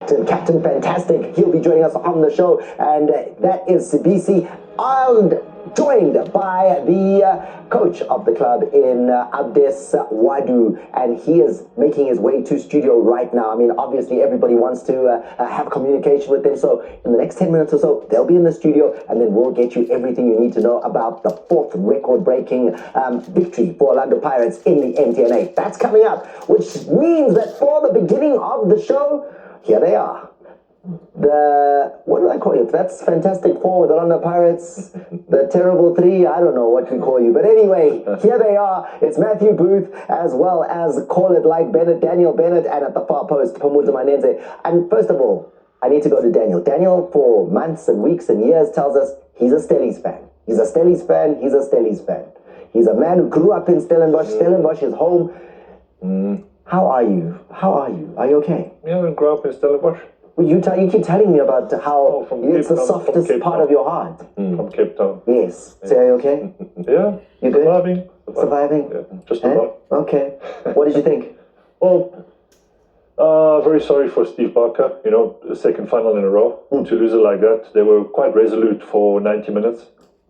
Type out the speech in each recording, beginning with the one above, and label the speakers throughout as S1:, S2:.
S1: Captain Fantastic. He'll be joining us on the show, and that is Sibisi, and joined by the coach of the club in Ouaddou, and he is making his way to studio right now. I mean, obviously everybody wants to have communication with them, so in the next 10 minutes or so they'll be in the studio, and then we'll get you everything you need to know about the fourth record-breaking victory for Orlando Pirates in the MTNA. That's coming up, which means that for the beginning of the show, here they are. What do I call you? That's Fantastic Four with the Orlando Pirates, the Terrible Three, I don't know what we call you. But anyway, here they are. It's Matthew Booth, as well as Call It Like Bennett, Daniel Bennett, and at the far post, Pamuza Manenze. And first of all, I need to go to Daniel. Daniel, for months and weeks and years, tells us he's a Stellies fan. He's a Stellies fan. He's a Stellies fan. He's a man who grew up in Stellenbosch. Stellenbosch is home. How are you? How are you? Are you okay?
S2: Yeah, I grew up in Stellenbosch.
S1: Well, you keep telling me about how it's the softest part of your heart.
S2: From Cape Town.
S1: Yes. So are you okay?
S2: Yeah.
S1: You good?
S2: Surviving. Yeah, just about.
S1: Okay. What did you think?
S2: Well, very sorry for Steve Barker. You know, the second final in a row. To lose it like that. They were quite resolute for 90 minutes.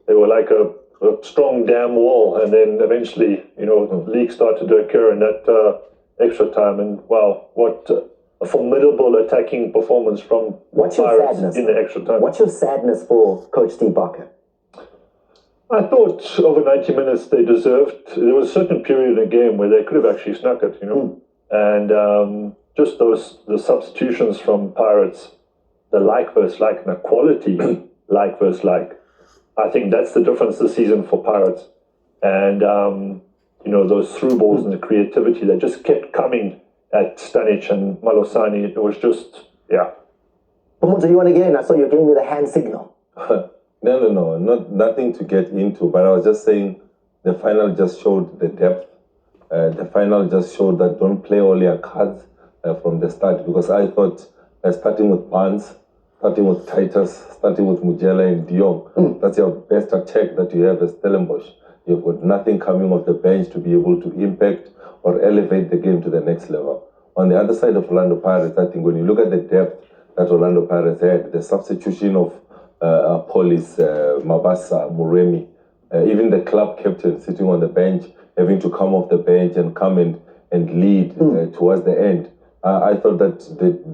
S2: They were like a strong dam wall, and then eventually, you know, leaks started to occur in that extra time. And wow, what a formidable attacking performance from Pirates in the extra time.
S1: What's your sadness for Coach Steve Barker?
S2: I thought over 90 minutes they deserved. There was a certain period in the game where they could have actually snuck it, you know. And just the substitutions from Pirates, the like versus like, and the quality like versus like. I think that's the difference this season for Pirates. And you know, those through balls and the creativity that just kept coming at Stanic and Malosani. It was just, yeah.
S1: Pamuza, you want to get in? I saw you giving me the hand signal.
S3: No, nothing to get into, but I was just saying the final just showed the depth. The final just showed that don't play all your cards from the start, because I thought starting with Barnes, starting with Titus, starting with Mujela and Dion, that's your best attack that you have as Stellenbosch. You've got nothing coming off the bench to be able to impact or elevate the game to the next level. On the other side of Orlando Pirates, I think when you look at the depth that Orlando Pirates had, the substitution of Polis, Mabasa, Muremi, even the club captain sitting on the bench, having to come off the bench and come and lead towards the end. I thought that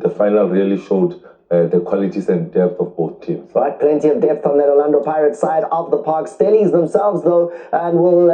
S3: the final really showed the qualities and depth of both teams.
S1: Right, plenty of depth on that Orlando Pirates side of the park. Stellies themselves, though, and we'll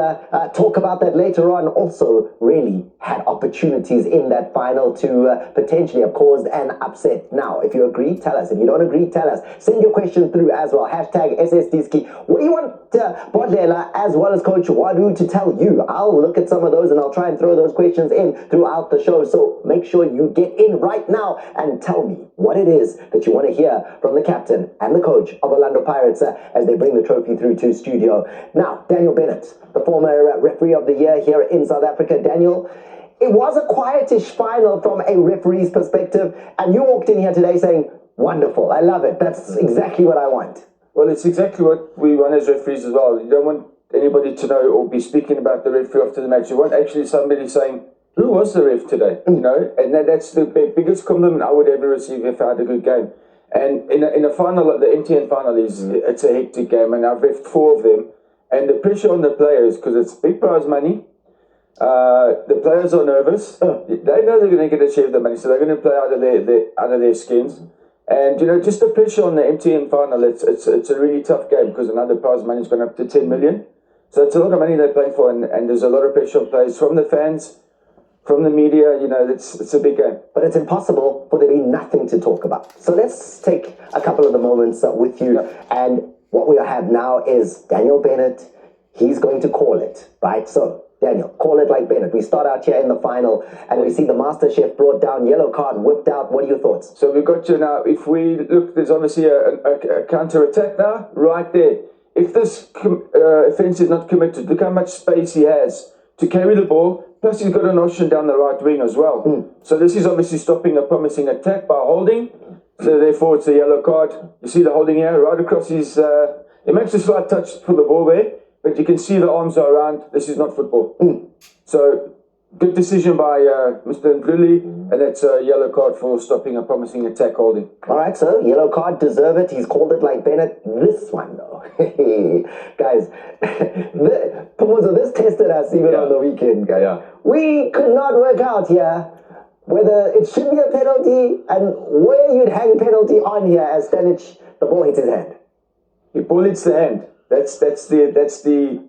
S1: talk about that later on, also really had opportunities in that final to potentially have caused an upset. Now, if you agree, tell us. If you don't agree, tell us. Send your questions through as well. Hashtag SSDski. What do you want Bodlela as well as Coach Ouaddou to tell you? I'll look at some of those and I'll try and throw those questions in throughout the show. So make sure you get in right now and tell me what it is that you want to hear from the captain and the coach of Orlando Pirates as they bring the trophy through to studio. Now, Daniel Bennett, the former referee of the year here in South Africa. Daniel, it was a quietish final from a referee's perspective, and you walked in here today saying, wonderful, I love it. That's exactly what I want.
S4: Well, it's exactly what we want as referees as well. You don't want anybody to know or be speaking about the referee after the match. You want actually somebody saying, who was the ref today? You know, and that's the biggest compliment I would ever receive if I had a good game. And in a final, the MTN final it's a hectic game, and I've refed 4 of them. And the pressure on the players, because it's big prize money, the players are nervous. They know they're going to get a share of the money, so they're going to play out of their skins. And you know, just the pressure on the MTN final, it's a really tough game, because another prize money is going up to 10 million. So it's a lot of money they're playing for, and there's a lot of pressure on players from the fans, from the media. You know, it's a big game.
S1: But it's impossible for there to be nothing to talk about. So let's take a couple of the moments with you. Yep. And what we have now is Daniel Bennett. He's going to call it, right? So, Daniel, call it like Bennett. We start out here in the final, and we see the Master Chef brought down, yellow card whipped out. What are your thoughts?
S4: So we've got to now, if we look, there's obviously a counter-attack now, right there. If this offence is not committed, look how much space he has to carry the ball. Plus, he's got an option down the right wing as well. So this is obviously stopping a promising attack by holding. So therefore, it's a yellow card. You see the holding here, right across his... it makes a slight touch for the ball there, but you can see the arms are around. This is not football. So Good decision by Mr. Ndluli, and that's a yellow card for stopping a promising attack holding.
S1: All right, so yellow card, deserve it. He's called it like Bennett. This one, though, guys, this tested us even on the weekend, guys.
S3: Yeah.
S1: We could not work out here whether it should be a penalty and where you'd hang penalty on here as Stanic, the ball hits his hand.
S4: The ball hits the hand. That's the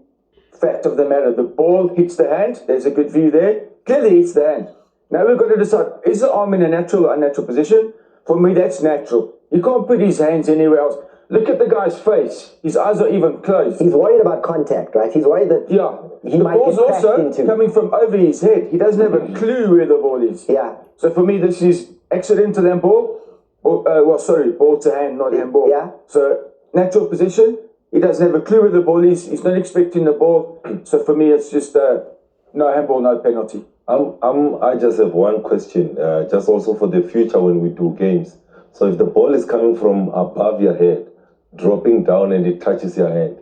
S4: fact of the matter. The ball hits the hand. There's a good view there. Clearly hits the hand. Now we've got to decide, is the arm in a natural or unnatural position? For me, that's natural. You can't put his hands anywhere else. Look at the guy's face. His eyes are even closed.
S1: He's worried about contact, right? He's worried that
S4: the
S1: might
S4: ball's
S1: get crashed
S4: also
S1: into.
S4: coming from over his head. He doesn't have a clue where the ball is.
S1: Yeah.
S4: So for me, this is accidental handball. Ball to hand, not handball.
S1: Yeah.
S4: So natural position. He doesn't have a clue where the ball is. He's not expecting the ball. So for me, it's just no handball, no penalty.
S3: I just have one question, just also for the future when we do games. So if the ball is coming from above your head, dropping down and it touches your hand,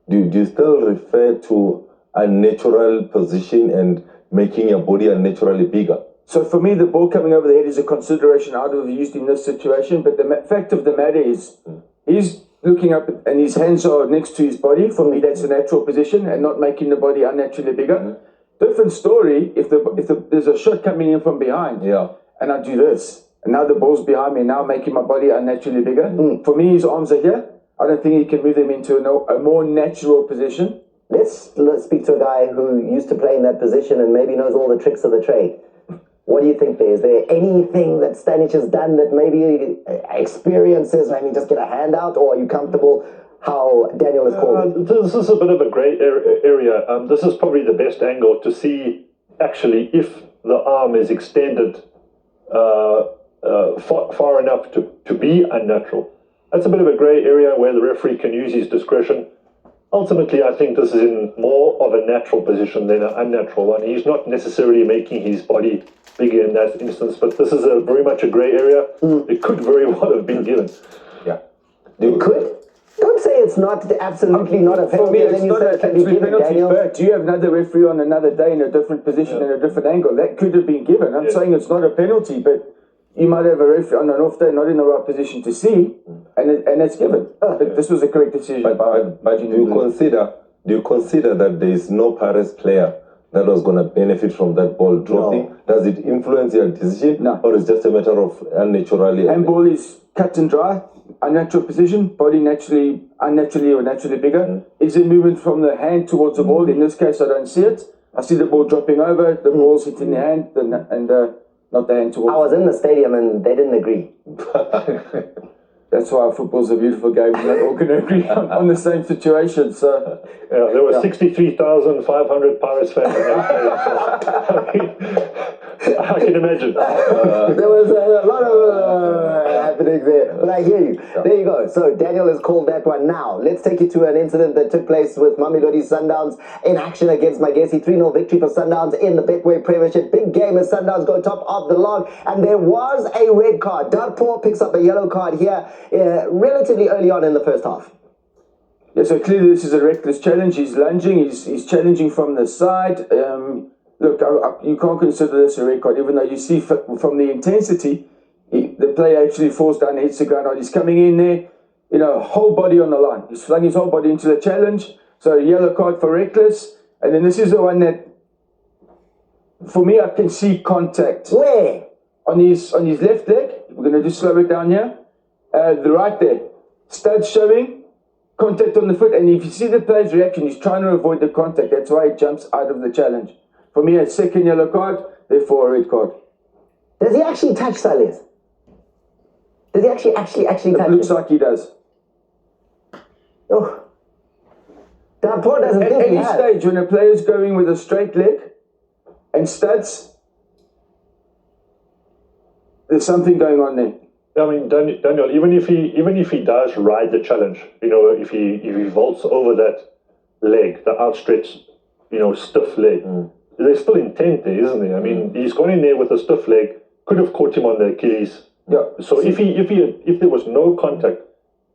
S3: do you still refer to a natural position and making your body unnaturally bigger?
S4: So for me, the ball coming over the head is a consideration I would have used in this situation. But the fact of the matter is, he's looking up and his hands are next to his body. For me, that's a natural position and not making the body unnaturally bigger. Different story if there's a shot coming in from behind, and I do this, and now the ball's behind me, now making my body unnaturally bigger. For me, his arms are here. I don't think he can move them into a more natural position.
S1: Let's speak to a guy who used to play in that position and maybe knows all the tricks of the trade. What do you think there? Is there anything that Stanic has done that maybe experiences, maybe just get a handout, or are you comfortable how Daniel has called it?
S2: This is a bit of a grey area. This is probably the best angle to see actually if the arm is extended far enough to be unnatural. That's a bit of a grey area where the referee can use his discretion. Ultimately, I think this is in more of a natural position than an unnatural one. He's not necessarily making his body bigger in that instance, but this is very much a grey area. It could very well have been given.
S3: Yeah.
S1: It could? Don't say it's not absolutely not a penalty.
S4: For me, it's
S1: then you
S4: not
S1: say
S4: a
S1: it can be given,
S4: penalty,
S1: Daniel.
S4: but do you have another referee on another day in a different position, in a different angle? That could have been given. I'm saying it's not a penalty, but you might have a referee on an off day not in the right position to see, and it's given. But this was a correct decision.
S3: But do you consider that there is no Paris player that was going to benefit from that ball dropping?
S1: No.
S3: Does it influence your decision?
S4: No.
S3: Or is it just a matter of unnaturally?
S4: Handball is cut and dry, unnatural position, body unnaturally or naturally bigger. Is it movement from the hand towards the ball? In this case, I don't see it. I see the ball dropping over, the ball's hitting the hand, and not the hand towards.
S1: I was in the stadium and they didn't agree.
S4: That's why football's a beautiful game. We're not all going to agree on the same situation. So,
S2: there were 63,500 Paris fans in that stadium. I can imagine.
S1: There was a lot of happening there. But I hear you. There you go. So Daniel has called that one. Now, let's take you to an incident that took place with Mamelodi Sundowns in action against Magesi. 3-0 victory for Sundowns in the Betway Premiership. Big game as Sundowns go top of the log. And there was a red card. Darpour picks up a yellow card here relatively early on in the first half.
S4: Yeah, so clearly this is a reckless challenge. He's lunging. He's challenging from the side. Look, you can't consider this a red card, even though you see from the intensity, the player actually falls down and hits the ground. He's coming in there, whole body on the line. He's flung his whole body into the challenge. So yellow card for reckless. And then this is the one that, for me, I can see contact.
S1: Where?
S4: On his left leg. We're going to just slow it down here. The right there. Studs showing. Contact on the foot. And if you see the player's reaction, he's trying to avoid the contact. That's why he jumps out of the challenge. For me, a second yellow card, therefore a red card.
S1: Does he actually touch Salis? Does he actually touch
S4: It looks
S1: him?
S4: like he does.
S1: Oh. Darpour doesn't
S4: At
S1: think he
S4: any
S1: has.
S4: stage, when a player's going with a straight leg and studs, there's something going on there.
S2: I mean, Daniel, even if he does ride the challenge, if he vaults over that leg, the outstretched, stiff leg, there's still intent there, isn't there? I mean, he's gone in there with a stiff leg, could have caught him on the Achilles.
S4: Yeah.
S2: So if there was no contact,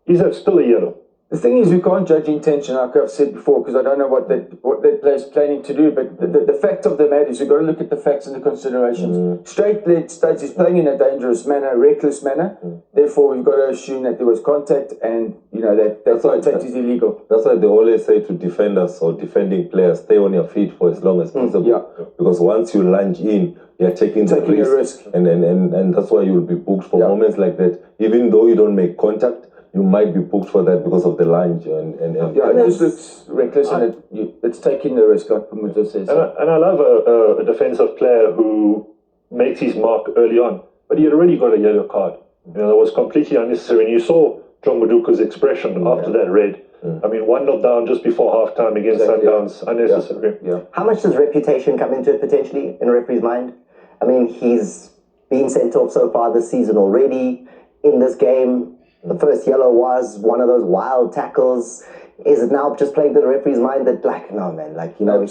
S2: is that still a yellow?
S4: The thing is, we can't judge intention, like I've said before, because I don't know what that player's planning to do. But the fact of the matter is, you've got to look at the facts and the considerations. Straight leg states he's playing in a dangerous manner, reckless manner. Therefore, we've got to assume that there was contact, and that contact is illegal.
S3: That's why they always say to defenders or defending players, stay on your feet for as long as possible.
S4: Yeah.
S3: Because once you lunge in, you're taking a risk. And that's why you'll be booked for moments like that. Even though you don't make contact, you might be booked for that because of the lunge
S4: it just looks reckless, and it's taking the risk, like Pumuzo says.
S2: And I love a defensive player who makes his mark early on, but he had already got a yellow card. That was completely unnecessary. And you saw John Maduka's expression after that red. I mean, 1-0 down just before halftime against Sundowns, unnecessary.
S4: Yeah.
S1: How much does reputation come into it potentially in a referee's mind? I mean, he's been sent off so far this season already. In this game, the first yellow was one of those wild tackles. Is it now just playing to the referee's mind that, no, man, he's not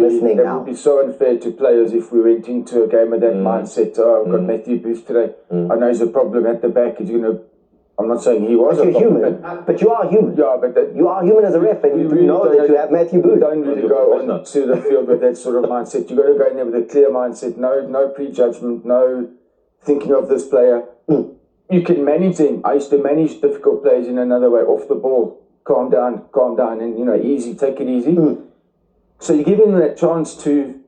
S1: listening now?
S4: It would be so unfair to players if we went into a game with that mindset. I've got Matthew Booth today. I know he's a problem at the back. He's going to. I'm not saying he was a problem.
S1: Human, but you are human.
S4: Yeah, but
S1: you are human as a ref, and you really know that you have Matthew Booth.
S4: You don't really go on to the field with that sort of mindset. You've got to go in there with a clear mindset. No prejudgment. No thinking of this player. You can manage him. I used to manage difficult players in another way, off the ball. Calm down, and easy, take it easy. So you're giving them that chance to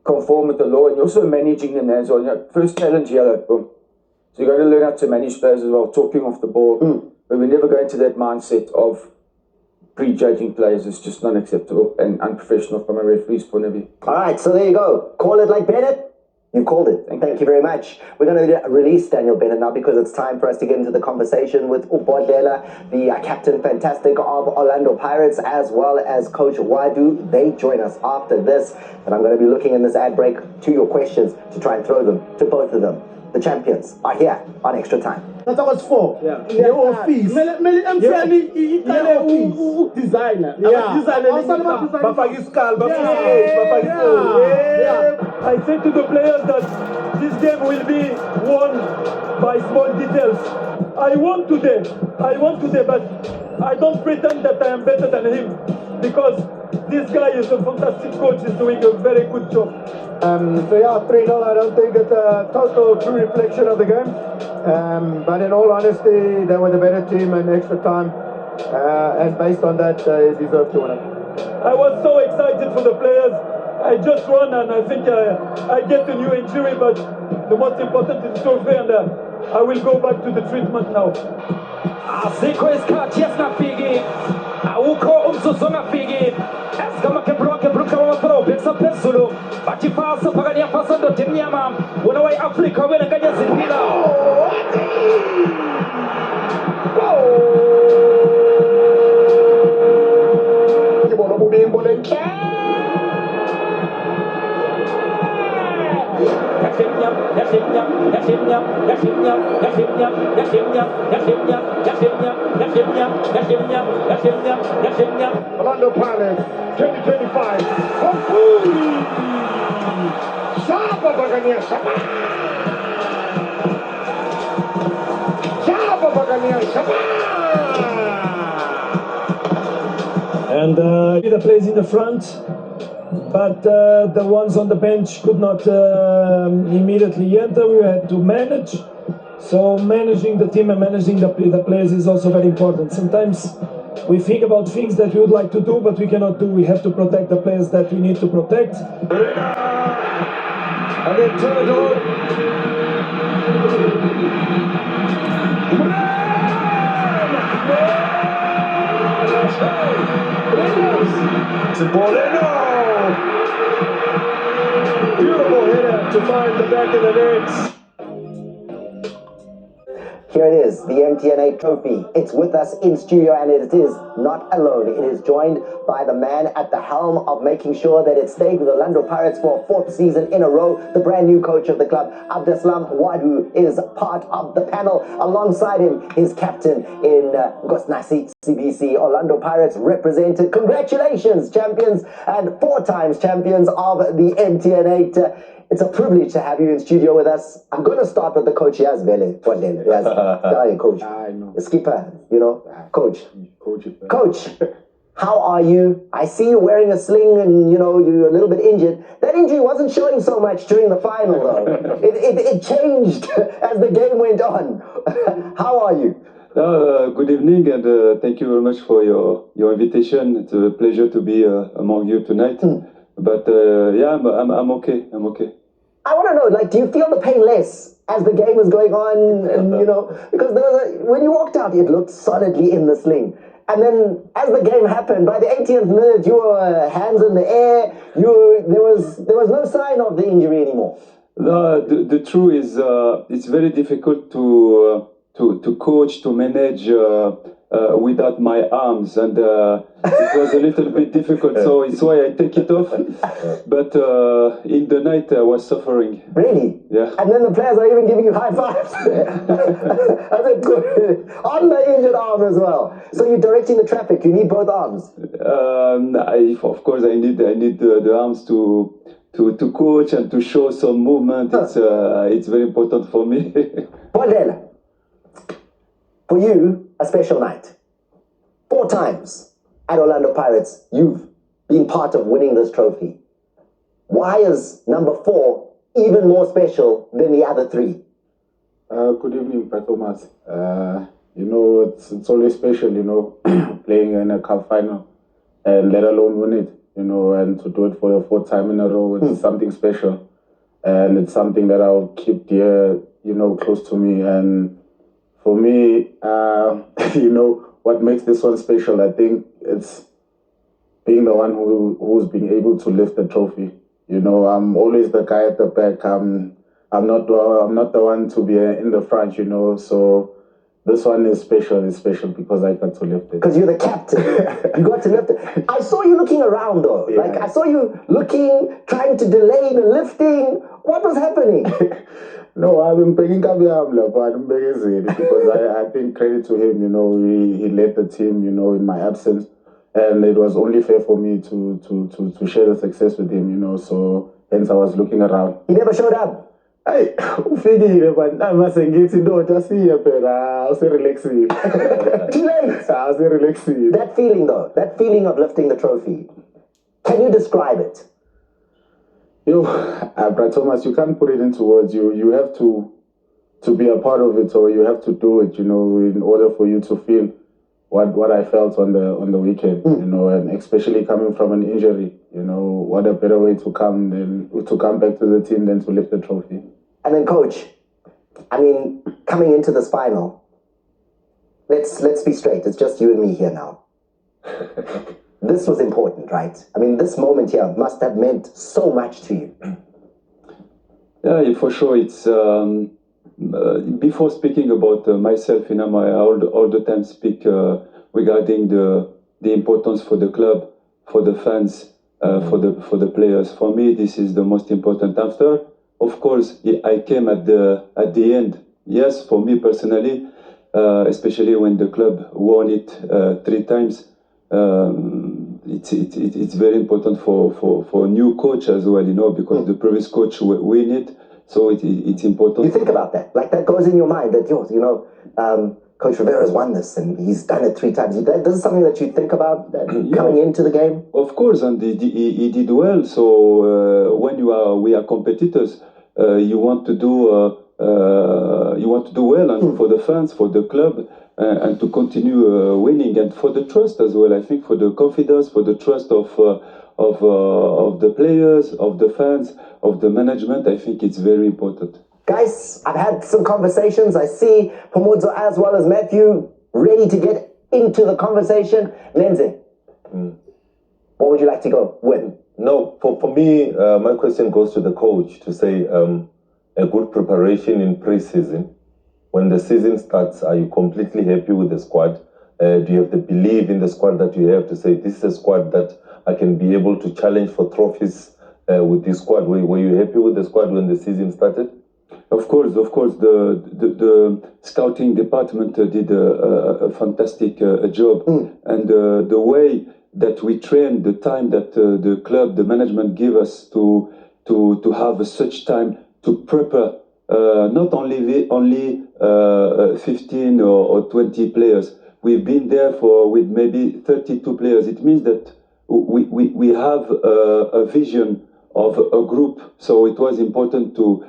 S4: conform with the law, and you're also managing them as well. First challenge, yellow, boom. So you've got to learn how to manage players as well, talking off the ball. But we never go into that mindset of prejudging players. It's just not acceptable and unprofessional from a referee's point of view.
S1: All right, so there you go. Call it like Bennett. You called it. Thank you very much. We're going to release Daniel Bennett now because it's time for us to get into the conversation with Ouaddou, the captain fantastic of Orlando Pirates, as well as Coach Ouaddou. They join us after this, and I'm going to be looking in this ad break to your questions to try and throw them to both of them. The champions are here on Extra Time.
S5: That was four. Yeah. The office. Designer.
S6: I said to the players that this game will be won by small details. I won today, but I don't pretend that I am better than him, because this guy is a fantastic coach. He's doing a very good job.
S5: 3-0, I don't think it's a total true reflection of the game. But in all honesty, they were the better team in extra time. And based on that, they deserve to win it.
S6: I was so excited for the players. I just won, and I think I get a new injury, but the most important is trophy, and I will go back to the treatment now.
S7: Asiko iskati yasinafiki awukho umzuzu ongafiki esigama kebloke bruka wamafrobekisa phezulu bathifasa phakani yafasa ndoda emnyama wona wayiafrika wena kanye zimpila
S5: ngibona ububimbo lenhle Orlando Pirates 2025 Sapa Bagania Sapa
S6: And the players in the front, but the ones on the bench could not immediately enter. We had to manage. So managing the team and managing the players is also very important. Sometimes we think about things that we would like to do, but we cannot do. We have to protect the players that we need to protect.
S5: And then turn it on. Boleno! Beautiful header to find the back of the net.
S1: Here it is, the MTN8 trophy. It's with us in studio, and it is not alone. It is joined by the man at the helm of making sure that it stayed with the Orlando Pirates for a fourth season in a row. The brand new coach of the club, Abdeslum Ouaddou, is part of the panel. Alongside him, his captain in Gosnasi CBC, Orlando Pirates represented. Congratulations, champions, and 4 times champions of the MTN8. it's a privilege to have you in studio with us. I'm going to start with the coach. Yes, Vele. Yes, coach.
S5: I know.
S1: Skipper, you know, coach.
S5: Coach.
S1: How are you? I see you wearing a sling and, you know, you're a little bit injured. That injury wasn't showing so much during the final, though. It changed as the game went on. How are you?
S8: Good evening, and thank you very much for your invitation. It's a pleasure to be among you tonight. But yeah, I'm okay. I'm okay.
S1: I want to know, like, do you feel the pain less as the game is going on? And you know, because when you walked out, it looked solidly in the sling. And then, as the game happened, by the 80th minute, you were hands in the air. There was no sign of the injury anymore.
S8: The truth is, it's very difficult to coach, to manage without my arms, and it was a little bit difficult. So it's why I take it off. But in the night, I was suffering.
S1: Really?
S8: Yeah.
S1: And then the players are even giving you high fives. I said, good. On the injured arm as well. So you're directing the traffic. You need both arms.
S8: Of course, I need the arms to coach and to show some movement. It's very important for me.
S1: Bondela, for you, a special night. 4 times at Orlando Pirates, you've been part of winning this trophy. Why is number 4 even more special than the other 3?
S5: Good evening, Pat Thomas. You know, it's always special, you know, playing in a cup final, and let alone win it, you know, and to do it for the 4th time in a row, it's something special. And it's something that I'll keep dear, you know, close to me. And for me, you know, what makes this one special, I think it's being the one who's been able to lift the trophy. You know, I'm always the guy at the back. I'm not the one to be in the front, you know. So this one is special. It's special because I got to lift it.
S1: Because you're the captain. You got to lift it. I saw you looking around, though.
S5: Yeah.
S1: Like, I saw you looking, trying to delay the lifting. What was happening?
S5: No, I've been begging Kabiamla, but I'm begging because I think credit to him, you know, he led the team, you know, in my absence. And it was only fair for me to share the success with him, you know, so hence I was looking around.
S1: He never showed up.
S5: Hey, ufigile but amasengithi ndoda siye phela awuserelaxile.
S1: Too late.
S5: Awuserelaxile.
S1: That feeling, though, that feeling of lifting the trophy, can you describe it?
S5: Yo, Brad Thomas, you can't put it into words. You have to be a part of it, or you have to do it, you know, in order for you to feel what I felt on the weekend, you know, and especially coming from an injury, you know, what a better way to come back to the team than to lift the trophy.
S1: And then, coach, I mean, coming into this final, let's be straight. It's just you and me here now. This was important, right? I mean, this moment here must have meant so much to you.
S8: Yeah, for sure. It's before speaking about myself, you know, I all the time speak regarding the importance for the club, for the fans, for the players. For me, this is the most important. After, of course, I came at the end. Yes, for me personally, especially when the club won it 3 times. It's very important for a new coach as well, you know, because the previous coach win it, so it's important.
S1: You think about that, like that goes in your mind that you know, Coach Rivera's won this and he's done it 3 times. This is something that you think about coming into the game.
S8: Of course, and he did well. So when we are competitors, you want to do well, and for the fans, for the club. And to continue winning, and for the trust as well. I think for the confidence, for the trust of the players, of the fans, of the management, I think it's very important.
S1: Guys, I've had some conversations. I see Pomodzo as well as Matthew ready to get into the conversation. Menze, what would you like to go with?
S3: No, for me, my question goes to the coach to say a good preparation in pre-season. When the season starts, are you completely happy with the squad? Do you have the belief in the squad that you have to say, this is a squad that I can be able to challenge for trophies with this squad? Were you happy with the squad when the season started?
S8: Of course. The scouting department did a fantastic job. And the way that we trained, the time that the club, the management give us to to have such time to prepare not only 15 or 20 players. We've been there with maybe 32 players. It means that we have a vision of a group. So it was important to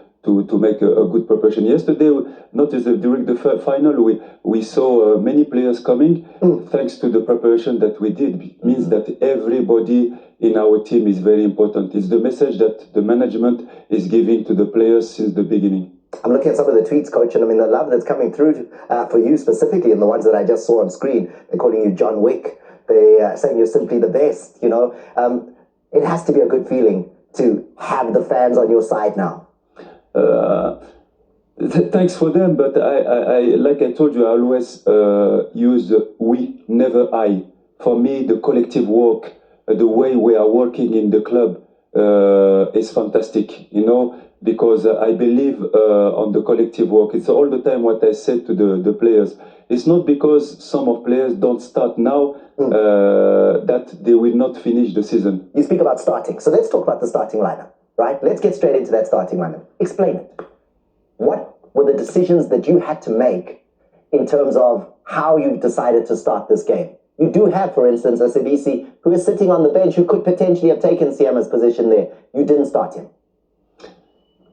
S8: make a good preparation. Yesterday, during the final, we saw many players coming thanks to the preparation that we did. It means that everybody in our team is very important. It's the message that the management is giving to the players since the beginning.
S1: I'm looking at some of the tweets, Coach, and I mean the love that's coming through for you specifically, and the ones that I just saw on screen. They're calling you John Wick. They're saying you're simply the best. You know, it has to be a good feeling to have the fans on your side now.
S8: Thanks for them, but I like I told you, I always use we, never I. For me, the collective work, the way we are working in the club is fantastic, you know, because I believe on the collective work. It's all the time what I said to the players. It's not because some of players don't start now that they will not finish the season.
S1: You speak about starting, so let's talk about the starting lineup, right? Let's get straight into that starting lineup. Explain it. What were the decisions that you had to make in terms of how you decided to start this game? You do have, for instance, a Sibisi who is sitting on the bench who could potentially have taken Siama's position there. You didn't start him.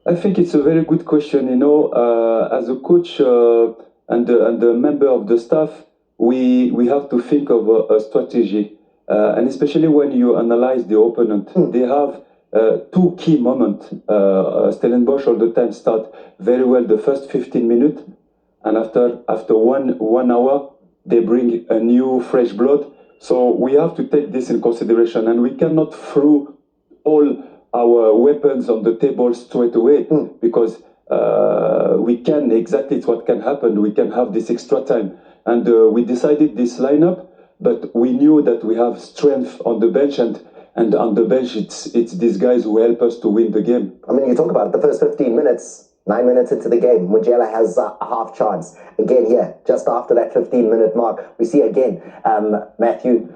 S8: I think it's a very good question. You know, as a coach and a member of the staff, we have to think of a strategy. And especially when you analyze the opponent, they have two key moments. Stellenbosch all the time start very well the first 15 minutes, and after 1 hour, they bring a new fresh blood. So we have to take this in consideration, and we cannot throw all our weapons on the table straight away because we can, exactly it's what can happen. We can have this extra time. And we decided this lineup, but we knew that we have strength on the bench, and on the bench, it's these guys who help us to win the game.
S1: I mean, you talk about it, the first 15 minutes, 9 minutes into the game, Mujela has a half chance. Again, here, just after that 15-minute mark, we see again Matthew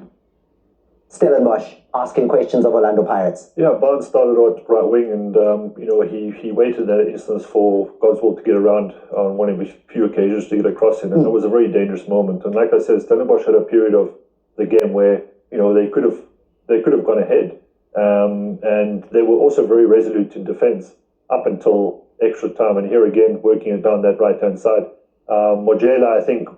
S1: Stellenbosch asking questions of Orlando Pirates.
S2: Yeah, Barnes started out right wing, and you know, he waited that instance for Goswell to get around on one of his few occasions to get across him, and it was a very dangerous moment. And like I said, Stellenbosch had a period of the game where, you know, they could have gone ahead, and they were also very resolute in defence up until extra time. And here again, working it down that right hand side, Mojela, I think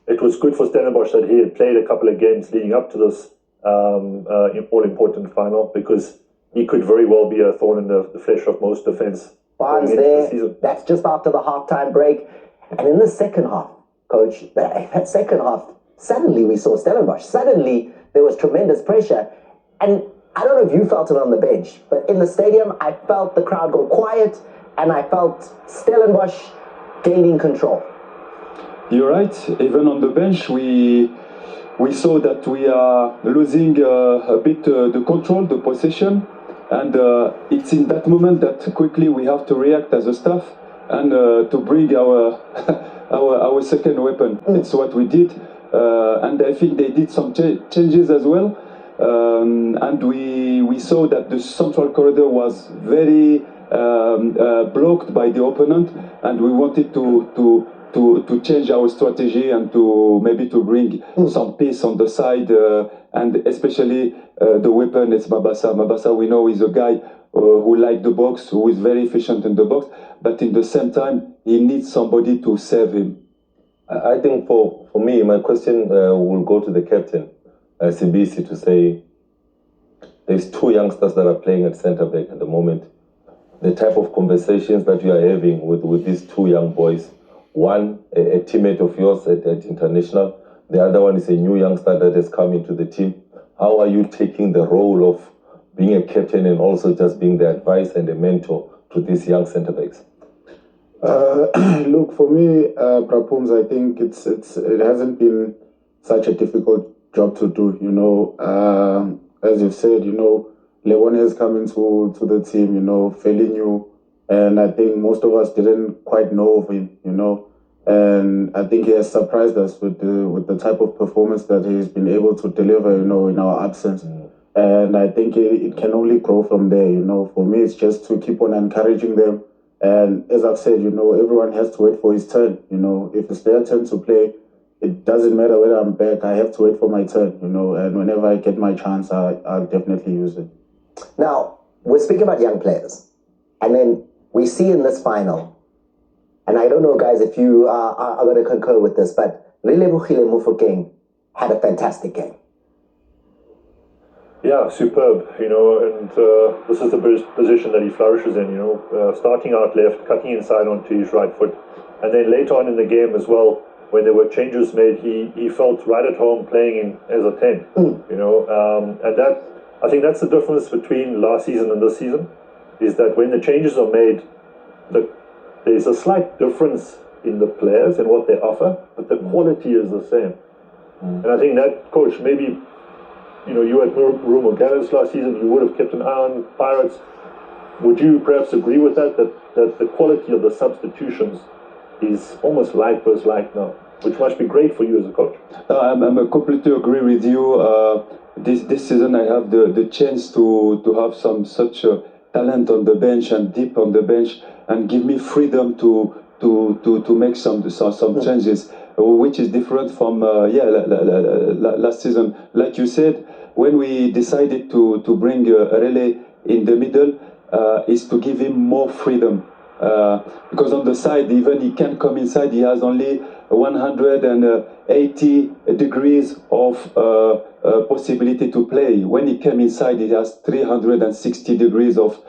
S2: it was good for Stellenbosch that he had played a couple of games leading up to this all-important final, because he could very well be a thorn in the flesh of most defence.
S1: Barnes there, that's just after the half-time break. And in the second half, Coach, that second half, suddenly we saw Stellenbosch. Suddenly there was tremendous pressure. And I don't know if you felt it on the bench, but in the stadium, I felt the crowd go quiet, and I felt Stellenbosch gaining control.
S8: You're right. Even on the bench, we saw that we are losing a bit the control, the possession, and it's in that moment that quickly we have to react as a staff and to bring our our second weapon. It's what we did, and I think they did some changes as well, and we saw that the central corridor was very blocked by the opponent, and we wanted to change our strategy and to maybe to bring some peace on the side, and especially the weapon is Mabasa. Mabasa, we know, is a guy who likes the box, who is very efficient in the box, but in the same time, he needs somebody to serve him.
S3: I think for me, my question will go to the captain, Sibisi, to say there's two youngsters that are playing at centre-back at the moment. The type of conversations that you are having with these two young boys, one, a teammate of yours at international, the other one is a new youngster that has come into the team. How are you taking the role of being a captain and also just being the advice and a mentor to these young centre-backs?
S5: Look, for me, Prapums, I think it hasn't been such a difficult job to do. You know, as you've said, you know, Lewon has come into the team, you know, fairly new, and I think most of us didn't quite know of him, you know, and I think he has surprised us with the type of performance that he's been able to deliver, you know, in our absence.
S9: And I think it can only grow from there, you know. For me, it's just to keep on encouraging them. And as I've said, you know, everyone has to wait for his turn. You know, if it's their turn to play, it doesn't matter whether I'm back. I have to wait for my turn, you know. And whenever I get my chance, I'll definitely use it.
S1: Now, we're speaking about young players. And then we see in this final, and I don't know, guys, if you are going to concur with this, but Relebogile Mofokeng had a fantastic game.
S2: Yeah, superb, you know, and this is the position that he flourishes in, you know, starting out left, cutting inside onto his right foot. And then later on in the game as well, when there were changes made, he felt right at home playing as a 10, you know, and that, I think that's the difference between last season and this season, is that when the changes are made, there's a slight difference in the players and what they offer, but the quality is the same. And I think that, coach, maybe, you know, you had Rumo Gallus last season, you would have kept an eye on Pirates. Would you perhaps agree with that the quality of the substitutions is almost like versus like now, which must be great for you as a coach?
S8: I completely agree with you. This season I have the chance to have such talent on the bench and deep on the bench, and give me freedom to make some changes, which is different from last season. Like you said, when we decided to bring a relay in the middle, is to give him more freedom, because on the side, even he can come inside, he has only 180 degrees of possibility to play. When he came inside, he has 360 degrees of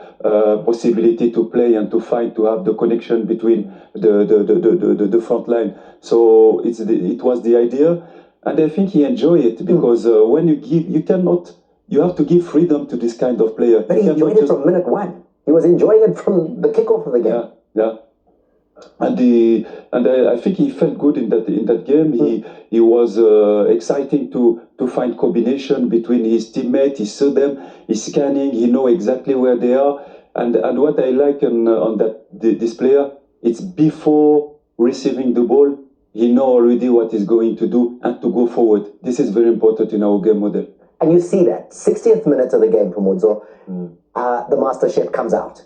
S8: possibility to play and to fight, to have the connection between the front line. So it was the idea, and I think he enjoyed it, because when you give, you have to give freedom to this kind of player.
S1: But he enjoyed it from minute one. He was enjoying it from the kickoff of the game.
S8: Yeah. And I think he felt good in that game. He was exciting to find combination between his teammates. He saw them, he's scanning, he know exactly where they are. And what I like on this player, it's before receiving the ball, he know already what he's going to do and to go forward. This is very important in our game model.
S1: And you see that 60th minute of the game for Mudzo, the master chef comes out.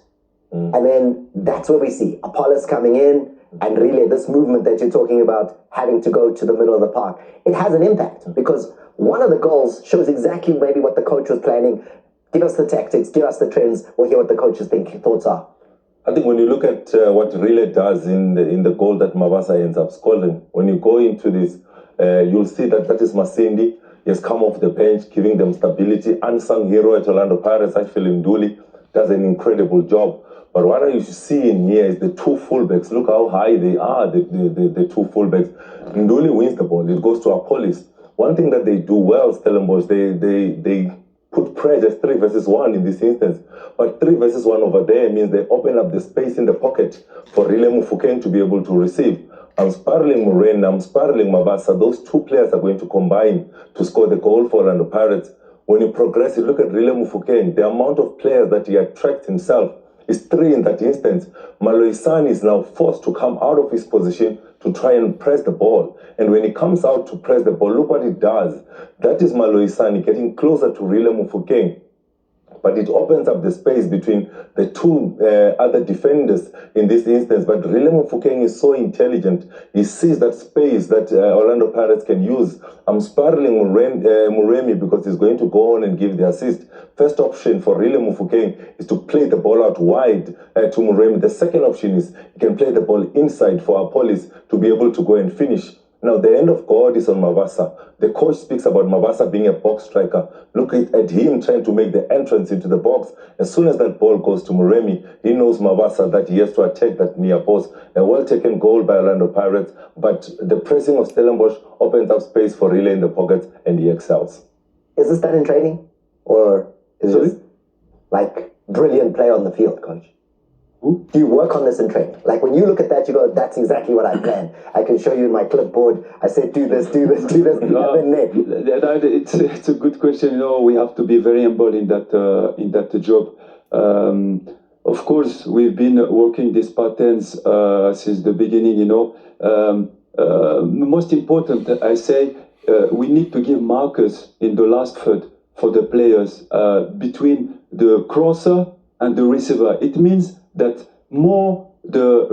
S1: And then that's where we see Apollos coming in, and really this movement that you're talking about, having to go to the middle of the park. It has an impact, because one of the goals shows exactly maybe what the coach was planning. Give us the tactics, give us the trends, we'll hear what the coach's thoughts are.
S3: I think when you look at what Relay does in the goal that Mabasa ends up scoring, when you go into this, you'll see that is Masindi. He has come off the bench, giving them stability. Unsung hero at Orlando Pirates, actually Nduli, does an incredible job. But what I see in here is the two fullbacks. Look how high they are, the two fullbacks. Nduli wins the ball. It goes to Apollos. One thing that they do well, Stellenbosch, they put pressure 3 versus 1 in this instance. But 3 versus 1 over there means they open up the space in the pocket for Relay Mofokeng to be able to receive. I'm spiraling Moren, I'm spiraling Mabasa. Those two players are going to combine to score the goal for Orlando Pirates. When you progress, you look at Relay Mofokeng, the amount of players that he attracts himself is 3 in that instance. Maloisani is now forced to come out of his position to try and press the ball. And when he comes out to press the ball, look what he does. That is Maloisani getting closer to Relay Mofokeng. But it opens up the space between the two other defenders in this instance. But Relay Mofokeng is so intelligent. He sees that space that Orlando Pirates can use. I'm spiraling Muremi because he's going to go on and give the assist. First option for Relay Mofokeng is to play the ball out wide to Muremi. The second option is he can play the ball inside for Apollos to be able to go and finish. Now, the end of God is on Mabasa. The coach speaks about Mabasa being a box striker. Look at him trying to make the entrance into the box. As soon as that ball goes to Muremi, he knows Mabasa that he has to attack that near post. A well-taken goal by Orlando Pirates, but the pressing of Stellenbosch opens up space for Relay in the pockets, and he excels.
S1: Is this done in training? Or is this like brilliant play on the field, coach? Do you work on this in training? Like when you look at that, you go, that's exactly what I planned. I can show you in my clipboard. I said, do this, do this, do this.
S8: It's a good question. You know, we have to be very humble in that job. Of course, we've been working these patterns since the beginning. You know, most important, I say, we need to give markers in the last third for the players between the crosser and the receiver. It means that more the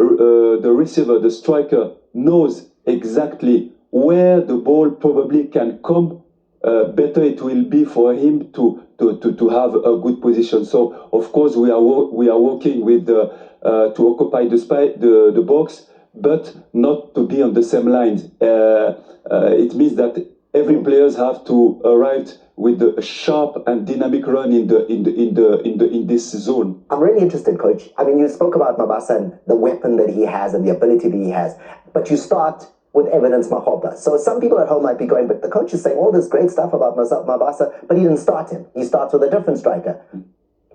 S8: receiver, the striker, knows exactly where the ball probably can come, better it will be for him to have a good position. So of course we are working with to occupy the box, but not to be on the same lines. It means that every players have to arrive with a sharp and dynamic run in this zone.
S1: I'm really interested, Coach. I mean, you spoke about Mabasa and the weapon that he has and the ability that he has, but you start with Evidence Mahopa. So some people at home might be going, but the coach is saying all this great stuff about Mabasa, but he didn't start him. He starts with a different striker.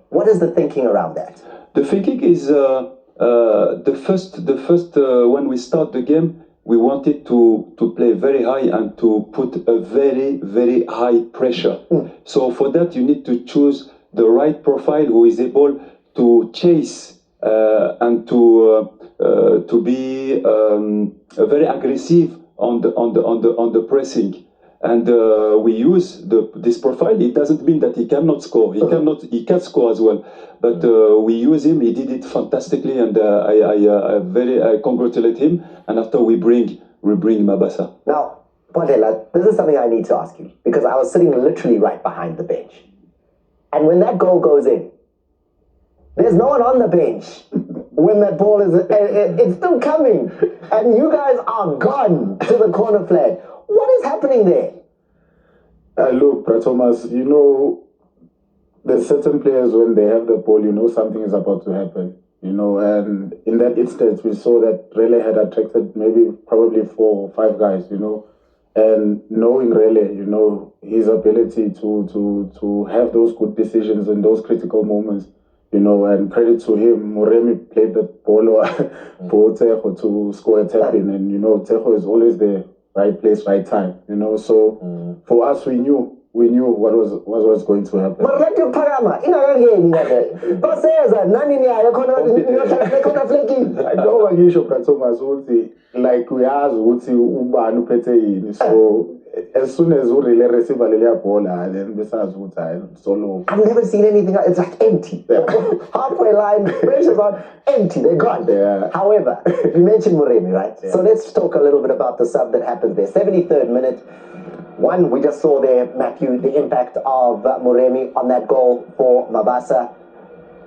S1: What is the thinking around that?
S8: The thinking is the first when we start the game, we wanted to play very high and to put a very, very high pressure. So for that, you need to choose the right profile who is able to chase and to be very aggressive on the pressing. And we use this profile. It doesn't mean that he cannot score. He can score as well. But we use him. He did it fantastically, and I congratulate him. And after we bring Mabasa.
S1: Now, Pontela, this is something I need to ask you, because I was sitting literally right behind the bench. And when that goal goes in, there's no one on the bench when that ball is, it's still coming. And you guys are gone to the corner flag. What is happening there?
S9: Look, Thomas, you know, there's certain players when they have the ball, you know something is about to happen. You know, and in that instance, we saw that Rele had attracted probably 4 or 5 guys, you know. And knowing Rele, you know, his ability to have those good decisions in those critical moments, you know, and credit to him, Moremi played the ball for Tejo to score a tap in, and, you know, Tejo is always there. Right place, right time, you know. So for us, we knew what was going to happen. I know what you should Thomas, like we asked so as soon as we really receive a ball, then besides solo.
S1: I've never seen anything like it's like empty. Halfway line, pressure's on, empty, they're gone.
S9: Yeah.
S1: However, you mentioned Moremi, right?
S9: Yeah.
S1: So let's talk a little bit about the sub that happens there. 73rd minute. One, we just saw there, Matthew, the impact of Moremi on that goal for Mabasa.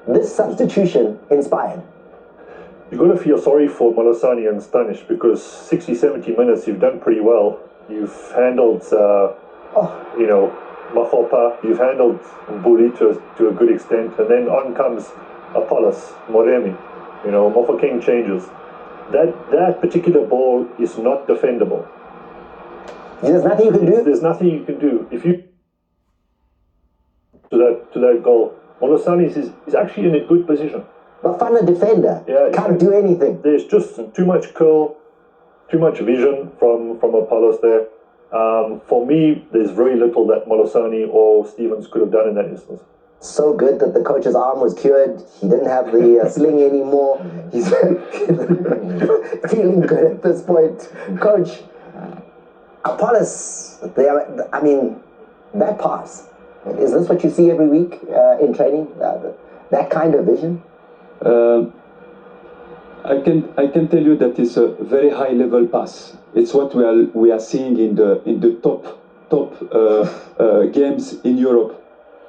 S1: This substitution inspired.
S2: You've got to feel sorry for Malosani and Stanish, because 60, 70 minutes you've done pretty well. You've handled, you know, Mahopa, you've handled Buri to a good extent, and then on comes Apollos, Moremi, you know, Mofokeng changes. That particular ball is not defendable.
S1: There's nothing you can do?
S2: There's nothing you can do. If you to that goal, Malosani is actually in a good position.
S1: But Fana defender can't do anything.
S2: There's just too much curl, too much vision from Apollos there. For me, there's very little that Malosani or Stevens could have done in that instance.
S1: So good that the coach's arm was cured. He didn't have the sling anymore. He's feeling good at this point. Coach, Apollos, I mean, that pass, is this what you see every week in training? That kind of vision?
S8: I can tell you that it's a very high level pass. It's what we are seeing in the top games in Europe,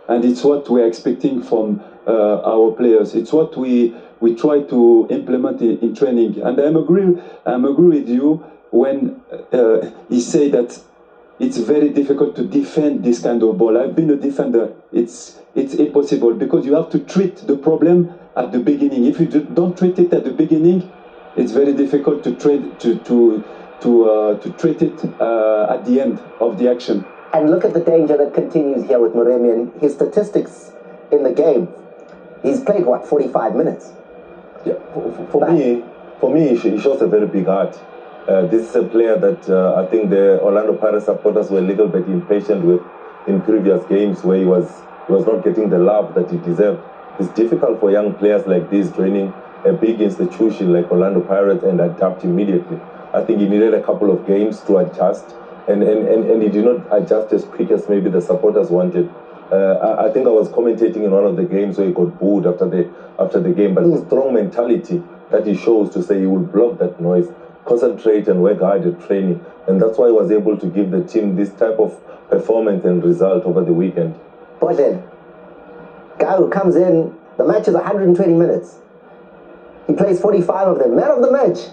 S8: and it's what we are expecting from our players. It's what we try to implement in training. And I'm agree with you when he say that it's very difficult to defend this kind of ball. I've been a defender. It's impossible, because you have to treat the problem at the beginning. If you don't treat it at the beginning, it's very difficult to treat it at the end of the action.
S1: And look at the danger that continues here with Moremi and his statistics in the game. He's played, what, 45 minutes?
S3: Yeah, for me, he shows a very big heart. This is a player that I think the Orlando Pirates supporters were a little bit impatient with in previous games, where he was not getting the love that he deserved. It's difficult for young players like this joining a big institution like Orlando Pirates and adapt immediately. I think he needed a couple of games to adjust, and he did not adjust as quick as maybe the supporters wanted. I think I was commentating in one of the games where he got booed after the game, but the strong mentality that he shows to say he will block that noise, concentrate and work hard at training, and that's why he was able to give the team this type of performance and result over the weekend.
S1: Bodlin, guy who comes in, the match is 120 minutes. He plays 45 of them. Man of the match.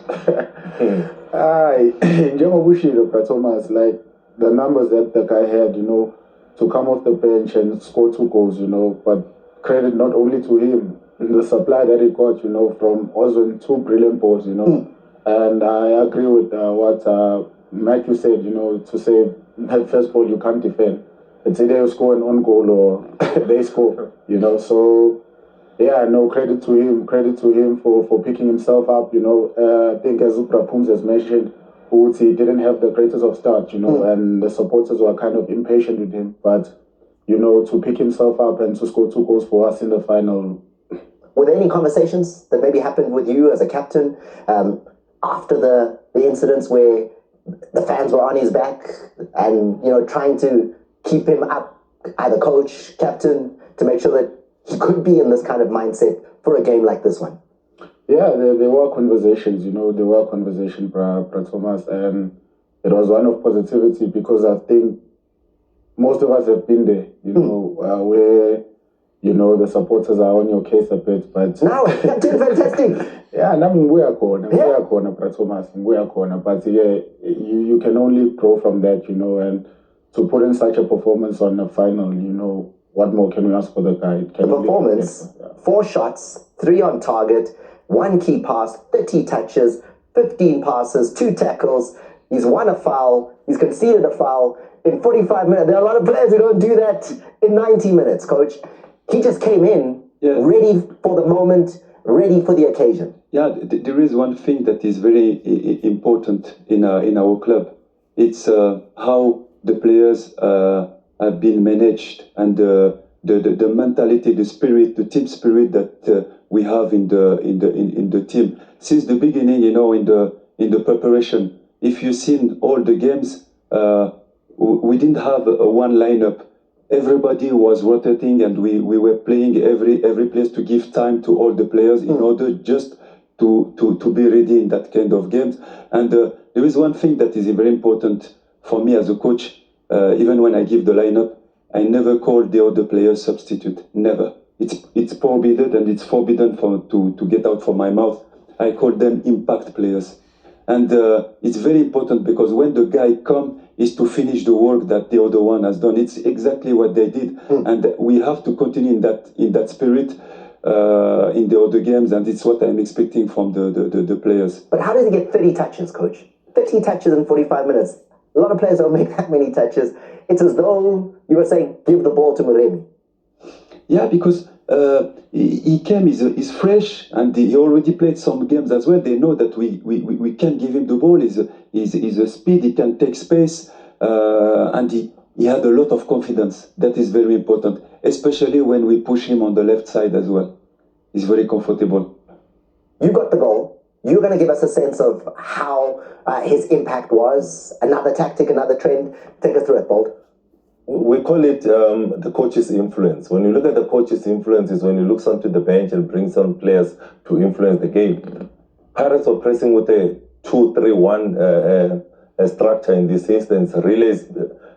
S9: Thomas, like the numbers that the guy had, you know, to come off the bench and score 2 goals, you know, but credit not only to him, the supply that he got, you know, from Ozone, 2 brilliant balls, you know. And I agree with what Matthew said, you know, to say that first ball you can't defend. It's either you score an own goal or they score, you know. So, yeah, no, credit to him for picking himself up, you know. I think as Upra Pums has mentioned, he didn't have the greatest of start, you know, and the supporters were kind of impatient with him. But, you know, to pick himself up and to score 2 goals for us in the final.
S1: Were there any conversations that maybe happened with you as a captain after the incidents where the fans were on his back and, you know, trying to keep him up, either coach, captain, to make sure that he could be in this kind of mindset for a game like this one?
S9: Yeah, there were conversations, you know, Thomas, and it was one of positivity because I think most of us have been there, you know, where, you know, the supporters are on your case a bit, but...
S1: Now, Captain, fantastic!
S9: Yeah, I mean, we are corner, Thomas, we are corner, but yeah, you can only grow from that, you know, and to put in such a performance on the final, you know, what more can we ask for the guy?
S1: The performance, 4 shots, 3 on target, 1 key pass, 30 touches, 15 passes, 2 tackles. He's won a foul. He's conceded a foul in 45 minutes. There are a lot of players who don't do that in 90 minutes, coach. He just came in ready for the moment, ready for the occasion.
S8: Yeah, there is one thing that is very important in our club. It's how the players have been managed and the mentality, the spirit, the team spirit that we have in the team since the beginning. You know, in the preparation. If you've seen all the games, we didn't have one lineup. Everybody was rotating, and we were playing every place to give time to all the players in order just to be ready in that kind of games. And there is one thing that is very important for me as a coach. Even when I give the lineup, I never call the other players substitute. Never. It's forbidden, and it's forbidden to get out from my mouth. I call them impact players. And it's very important because when the guy comes, is to finish the work that the other one has done. It's exactly what they did. And we have to continue in that spirit in the other games, and it's what I'm expecting from the players.
S1: But how does he get 30 touches, coach? 30 touches in 45 minutes. A lot of players don't make that many touches. It's as though you were saying, give the ball to Muremi.
S8: Yeah, because he came, he's fresh, and he already played some games as well. They know that we can give him the ball. He's a speed, he can take space, and he had a lot of confidence. That is very important, especially when we push him on the left side as well. He's very comfortable.
S1: You got the goal. You're going to give us a sense of how his impact was. Another tactic, another trend. Take us through it, Bold.
S3: We call it the coach's influence. When you look at the coach's influence, is when he looks onto the bench and brings on players to influence the game. Pirates are pressing with a 2-3-1 structure in this instance. Relays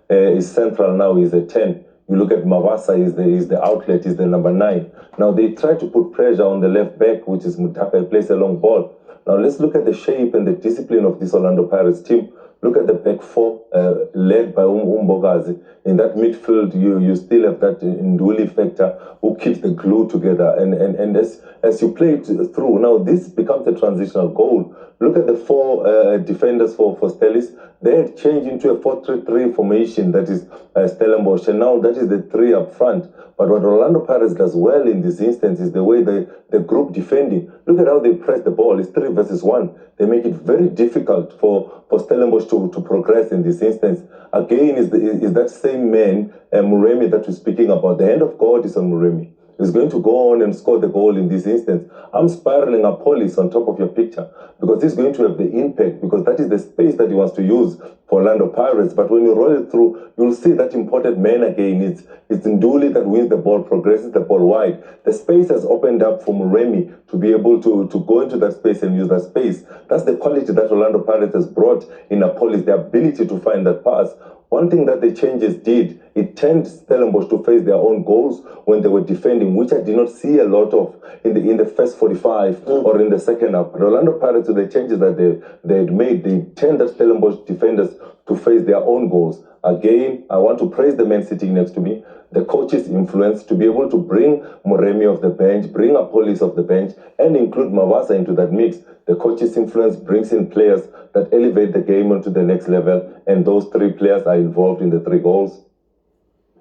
S3: is central now, is a 10. You look at Mawasa, is the outlet, is the number 9. Now they try to put pressure on the left back, which is Mutapa, plays a long ball. Now let's look at the shape and the discipline of this Orlando Pirates team. Look at the back 4 led by Umbogazi. In that midfield, you still have that Nduli factor who keeps the glue together. And as you play it through, now this becomes a transitional goal. Look at the 4 defenders for Stellis. They had changed into a 4-3-3 formation, that is Stellenbosch, and now that is the 3 up front. But what Orlando Pirates does well in this instance is the way the group defending. Look at how they press the ball. It's 3 versus 1. They make it very difficult for Stellenbosch to progress in this instance. Again, is that same man, Muremi, that we're speaking about. The hand of God is on Muremi. is going to go on and score the goal in this instance. I'm spiraling a police on top of your picture because he's going to have the impact, because that is the space that he wants to use for Orlando Pirates. But when you roll it through, you'll see that important man again. It's Nduli that wins the ball, progresses the ball wide. The space has opened up for Muremi to be able to go into that space and use that space. That's the quality that Orlando Pirates has brought in a police, the ability to find that pass. One thing that the changes did, it turned Stellenbosch to face their own goals when they were defending, which I did not see a lot of in the first 45 or in the second half. But Orlando Pirates, with the changes that they had made, they turned the Stellenbosch defenders to face their own goals. Again, I want to praise the man sitting next to me, the coach's influence to be able to bring Muremi off the bench, bring a police off the bench, and include Mawasa into that mix. The coach's influence brings in players that elevate the game onto the next level, and those three players are involved in the 3 goals.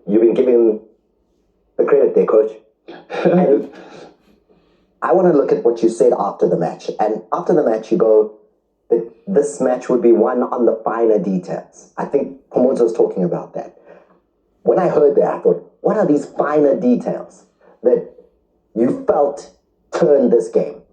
S1: You've been giving the credit there, Coach. And I want to look at what you said after the match. And after the match, you go that this match would be won on the finer details. I think Pomozo was talking about that. When I heard that, I thought, what are these finer details that you felt turned this game?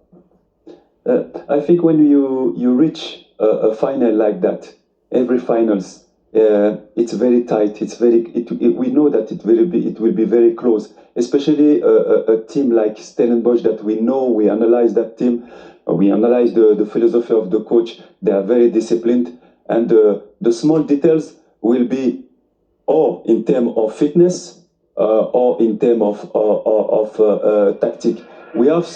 S8: I think when you reach a final like that, every finals, it's very tight. We know that it will be very close. Especially a team like Stellenbosch that we know. We analyze that team. We analyze the philosophy of the coach. They are very disciplined, and the small details will be, or in terms of fitness, or in terms of tactic. We have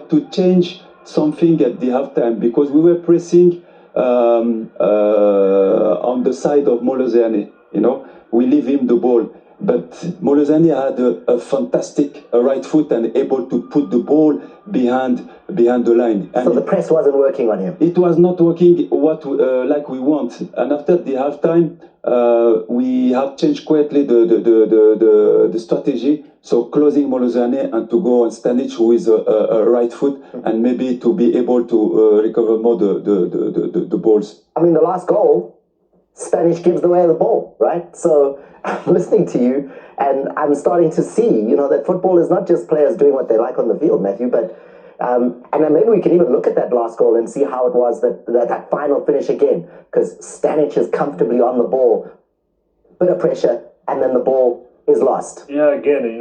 S8: to change something at the halftime because we were pressing on the side of Molozane. We leave him the ball, but Molozane had a fantastic right foot and able to put the ball behind the line. And
S1: so the press wasn't working on him.
S8: It was not working like we want. And after the halftime, we have changed quietly the strategy. So closing Molozane and to go on Stanic, who is a right foot, and maybe to be able to recover more the balls.
S1: I mean, the last goal, Stanic gives away the ball, right? So I'm listening to you, and I'm starting to see, that football is not just players doing what they like on the field, Matthew, but and then maybe we can even look at that last goal and see how it was that final finish again, because Stanic is comfortably on the ball, bit of pressure, and then the ball is lost.
S2: Yeah, again, and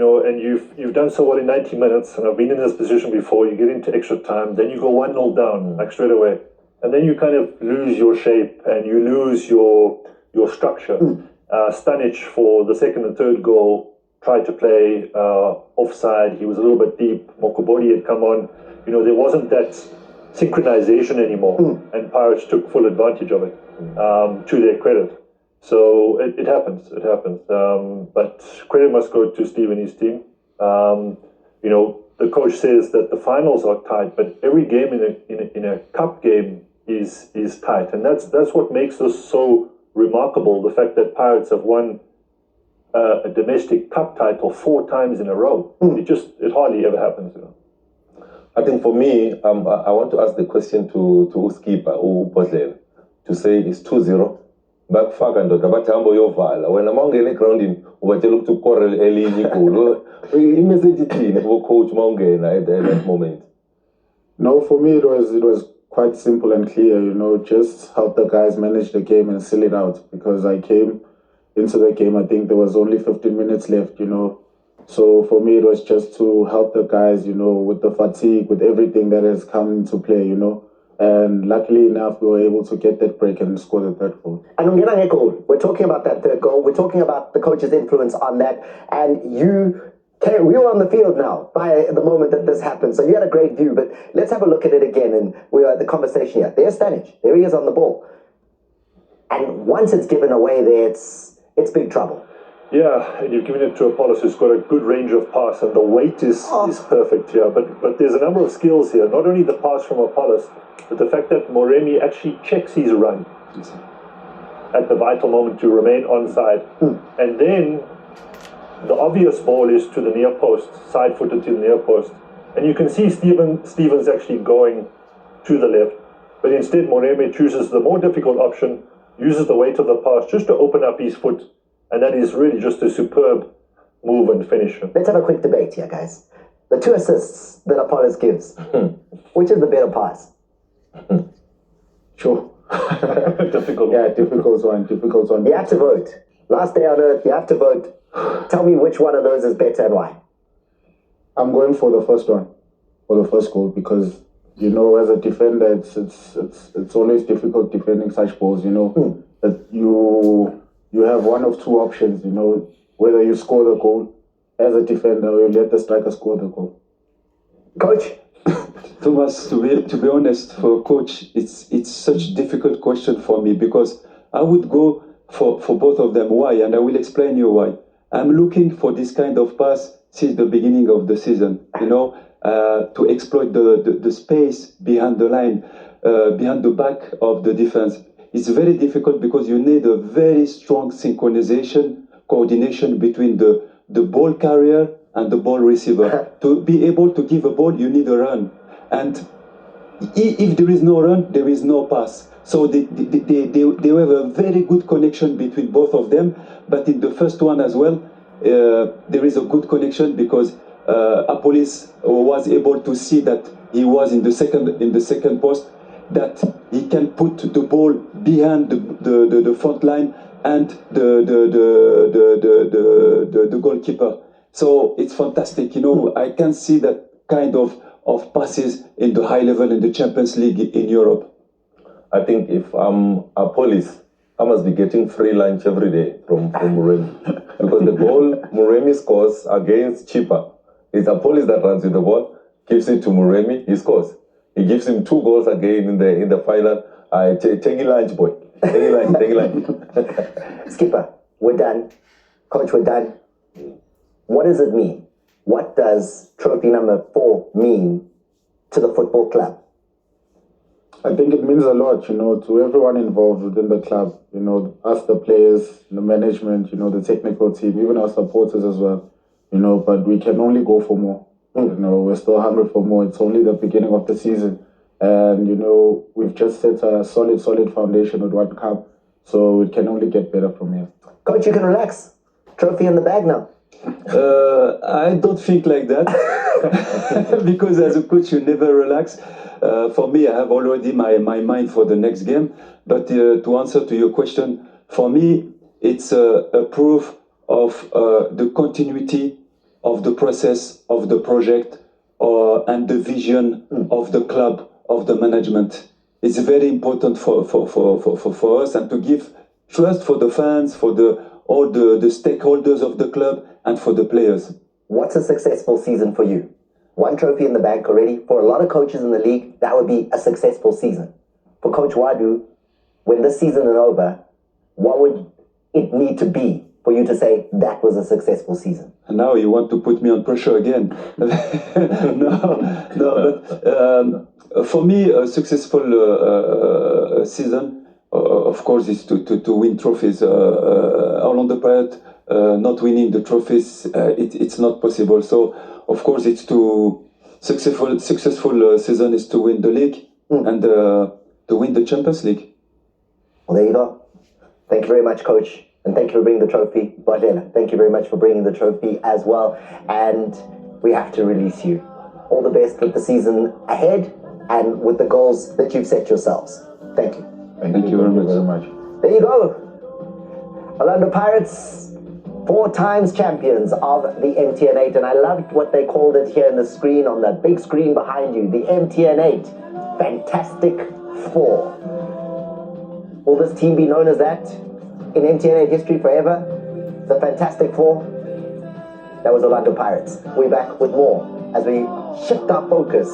S2: you've done so well in 90 minutes, and I've been in this position before. You get into extra time, then you go 1-0 down, like straight away, and then you kind of lose your shape and you lose your structure. Stanic, for the second and third goal, tried to play offside. He was a little bit deep. Mokobodi had come on. There wasn't that synchronization anymore, and Pirates took full advantage of it, to their credit. So it happens. But credit must go to Steve and his team. The coach says that the finals are tight, but every game in a cup game is tight, and that's what makes this so remarkable. The fact that Pirates have won a domestic cup title 4 times in a row. It hardly ever happens.
S3: I think for me, I want to ask the question to skipper Ubodlela to say it's 2-0. Bakufaka ndoda bathambo yovala wena mawungena egroundini ubatshela ukuthi ukore elinye igoli. Imessage ithini kubo coach mawungena at that moment?
S9: No, for me it was quite simple and clear, just help the guys manage the game and seal it out, because I came into the game, I think there was only 15 minutes left, So for me it was just to help the guys, with the fatigue, with everything that has come into play, And luckily enough, we were able to get that break and score the 3rd goal.
S1: And we're talking about that 3rd goal. We're talking about the coach's influence on that. And we were on the field now by the moment that this happened. So you had a great view. But let's have a look at it again. And we are at the conversation here. There's Stanic. There he is on the ball. And once it's given away there, it's big trouble.
S2: Yeah, and you've given it to Apollos, who's got a good range of pass, and the weight is perfect here. But there's a number of skills here. Not only the pass from Apollos, but the fact that Moremi actually checks his run at the vital moment to remain onside. And then the obvious ball is to the near post, side-footed to the near post. And you can see Stevens actually going to the left. But instead, Moremi chooses the more difficult option, uses the weight of the pass just to open up his foot. And that is really just a superb move and finish.
S1: Let's have a quick debate here, guys. The 2 assists that Apollos gives, which is the better pass?
S9: Sure.
S2: Difficult.
S9: Yeah, difficult one.
S1: You have to vote. Last day on earth, you have to vote. Tell me which one of those is better and why.
S9: I'm going for the first one, for the first goal, because, you know, as a defender, it's always difficult defending such balls, you know. That you have one of 2 options, you know, whether you score the goal as a defender or you let the striker score the goal.
S1: Coach?
S8: Thomas, to be honest, for a coach, it's such a difficult question for me, because I would go for both of them. Why? And I will explain you why. I'm looking for this kind of pass since the beginning of the season, you know, to exploit the space behind the line, behind the back of the defense. It's very difficult because you need a very strong synchronization, coordination between the ball carrier and the ball receiver. To be able to give a ball, you need a run. And if there is no run, there is no pass. So they have a very good connection between both of them. But in the first one as well, there is a good connection because Apollos was able to see that he was in the second post, that he can put the ball behind the front line and the goalkeeper. So it's fantastic, you know. I can see that kind of passes in the high level in the Champions League in Europe.
S3: I think if I'm Apollos, I must be getting free lunch every day from Muremi. Because the goal Muremi scores against Chipa, it's Apollos that runs with the ball, gives it to Muremi, he scores. He gives him 2 goals again in the final. Take a lunch, boy. Take a lunch.
S1: Skipper, we're done. Coach, we're done. What does it mean? What does trophy number 4 mean to the football club?
S9: I think it means a lot, you know, to everyone involved within the club, you know, us, the players, the management, you know, the technical team, even our supporters as well, you know, but we can only go for more. You know, we're still hungry for more. It's only the beginning of the season. And, you know, we've just set a solid foundation with 1 cup. So it can only get better from here.
S1: Coach, you can relax. Trophy in the bag now.
S8: I don't think like that. Because as a coach, you never relax. For me, I have already my mind for the next game. But to answer to your question, for me, it's a proof of the continuity of the process, of the project, and the vision of the club, of the management. It's very important for us, and to give trust for the fans, for all the stakeholders of the club, and for the players.
S1: What's a successful season for you? 1 trophy in the bank already. For a lot of coaches in the league, that would be a successful season. For Coach Ouaddou, when this season is over, what would it need to be for you to say that was a successful season?
S8: And now you want to put me on pressure again. No, but for me, a successful season, of course, is to win trophies. Orlando Pirates not winning the trophies, it's not possible. So, of course, it's successful season is to win the league and to win the Champions League.
S1: Well, there you go. Thank you very much, Coach. And thank you for bringing the trophy. Bodlela, thank you very much for bringing the trophy as well. And we have to release you. All the best with the season ahead and with the goals that you've set yourselves. Thank you.
S9: Thank you very much.
S1: There you go. Orlando Pirates, 4 times champions of the MTN 8. And I loved what they called it here in the screen, on that big screen behind you. The MTN 8. Fantastic 4. Will this team be known as that in MTN 8 history forever? The Fantastic 4. That was Orlando Pirates. We're back with more as we shift our focus